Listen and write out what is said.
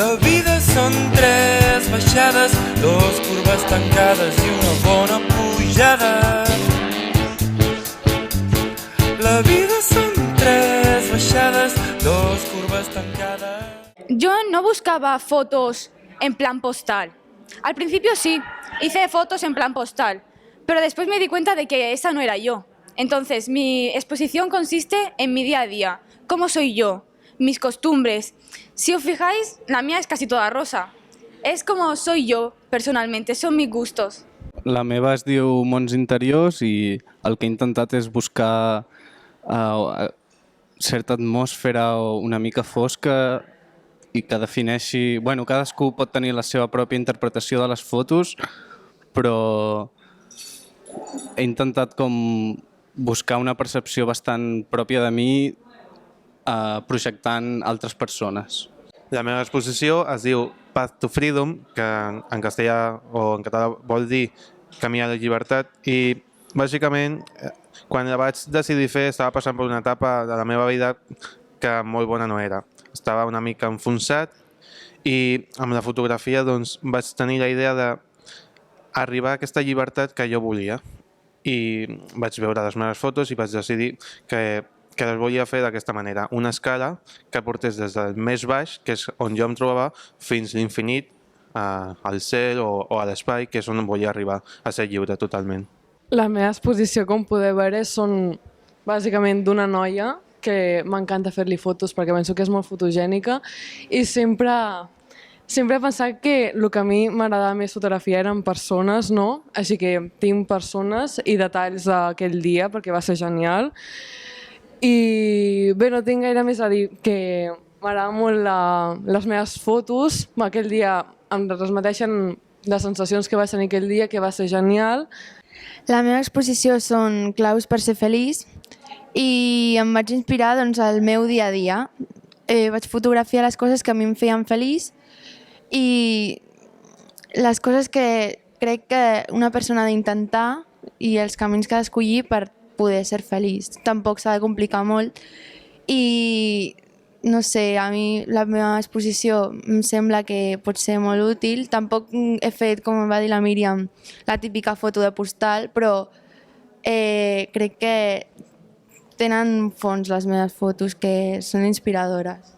La vida són tres baixades, dos curves tancades i una bona pujada. La vida són tres baixades, dos curves tancades. Yo no buscaba fotos en plan postal. Al principio sí, hice fotos en plan postal, pero después me di cuenta de que esa no era yo. Entonces, mi exposición consiste en mi día a día, cómo soy yo, mis costumbres. Si os fijáis, la mía es casi toda rosa. Es como soy yo, personalmente, son mis gustos. La meva es diu Mons Interiors i el que he intentat és buscar certa atmosfera una mica fosca i que defineixi... Bueno, cadascú pot tenir la seva pròpia interpretació de les fotos, però he intentat com buscar una percepció bastant pròpia de mi projectant altres persones. La meva exposició es diu Path to Freedom, que en castellà o en català vol dir Camí a la llibertat, i bàsicament quan la vaig decidir fer estava passant per una etapa de la meva vida que molt bona no era. Estava una mica enfonsat i amb la fotografia doncs, vaig tenir la idea d'arribar a aquesta llibertat que jo volia. I vaig veure les meves fotos i vaig decidir que les volia fer d'aquesta manera. Una escala que portés des del més baix, que és on jo em trobava, fins l'infinit, al cel o a l'espai, que és on volia arribar a ser lliure totalment. La meva exposició, com podeu veure, són bàsicament d'una noia que m'encanta fer-li fotos perquè penso que és molt fotogènica i sempre he pensat que el que a mi m'agradava més fotografiar eren persones, no? Així que tinc persones i detalls d'aquell dia perquè va ser genial. I bé, no tinc gaire més a dir, que m'agraden molt les meves fotos. Aquell dia em transmeteixen les sensacions que vaig tenir aquell dia, que va ser genial. La meva exposició són claus per ser feliç i em vaig inspirar al meu dia a dia. Vaig fotografiar les coses que a mi em feien feliç i les coses que crec que una persona ha d'intentar i els camins que ha d'escollir per poder ser feliç. Tampoc s'ha de complicar molt i no sé, a mi la meva exposició em sembla que pot ser molt útil. Tampoc he fet, com va dir la Míriam, la típica foto de postal, però crec que tenen fons les meves fotos que són inspiradores.